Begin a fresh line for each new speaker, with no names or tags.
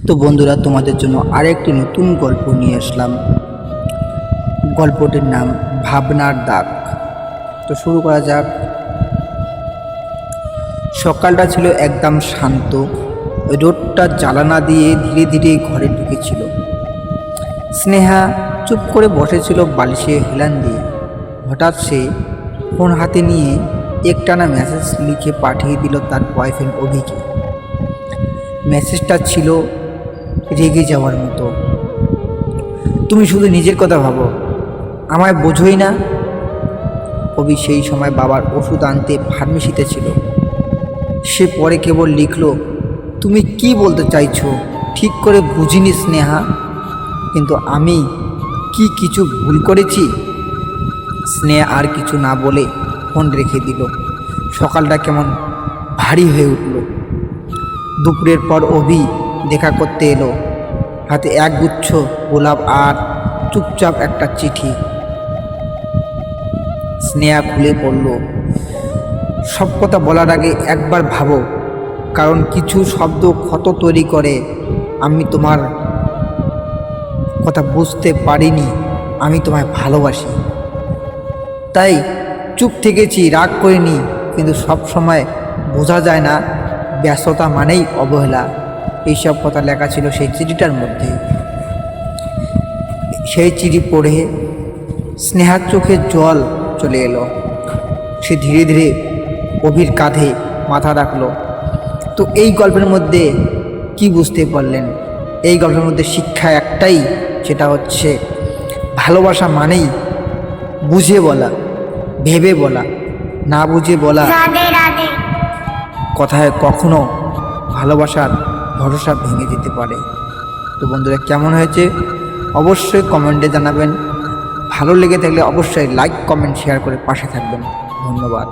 তো বন্ধুরা, তোমাদের জন্য আরেকটি নতুন গল্প নিয়ে আসলাম। গল্পটির নাম ভাবনার দাগ। তো শুরু করা যাক। সকালটা ছিল একদম শান্ত। রোদটা জ্বালানা দিয়ে ধীরে ধীরে ঘরে ঢুকেছিল। স্নেহা চুপ করে বসেছিল বালিশে হেলান দিয়ে। হঠাৎ সে ফোন হাতে নিয়ে একটানা মেসেজ লিখে পাঠিয়ে দিল তার বয়ফ্রেন্ড অভিকে। মেসেজটা ছিল রেগে যাওয়ার মতো। তুমি শুধু নিজের কথা ভাবো, আমায় বোঝোই না। অভি সেই সময় বাবার ওষুধ আনতে ফার্মেসিতে ছিল। সে পরে কেবল লিখল, তুমি কি বলতে চাইছো ঠিক করে বুঝিনি স্নেহা। কিন্তু আমি কি কিছু ভুল করেছি? স্নেহা আর কিছু না বলে ফোন রেখে দিল। সকালটা কেমন ভারী হয়ে উঠল। দুপুরের পর অভি দেখা করতে এলো, হাতে একগুচ্ছ গোলাপ আর চুপচাপ একটা চিঠি। স্নেহা খুলে পড়ল। সব কথা বলার আগে একবার ভাবো, কারণ কিছু শব্দ ক্ষত তৈরি করে। আমি তোমার কথা বুঝতে পারিনি, আমি তোমায় ভালোবাসি, তাই চুপ থেকেছি, রাগ করিনি। কিন্তু সব সময় বোঝা যায় না ব্যস্ততা মানেই অবহেলা। এইসব কথা লেখা ছিল সেই চিঠিটার মধ্যে। সেই চিঠি পড়ে স্নেহার চোখে জল চলে এলো। সে ধীরে ধীরে অভির কাঁধে মাথা রাখলো। তো এই গল্পের মধ্যে কি বুঝতে পারলেন? এই গল্পের মধ্যে শিক্ষা একটাই, সেটা হচ্ছে ভালোবাসা মানেই বুঝে বলা, ভেবে বলা। না বুঝে বলা কথায় কখনো ভালোবাসার ভরসা ভেঙে যেতে পারে। তো বন্ধুরা, কেমন হয়েছে অবশ্যই কমেন্টে জানাবেন। ভালো লেগে থাকলে অবশ্যই লাইক, কমেন্ট, শেয়ার করে পাশে থাকবেন। ধন্যবাদ।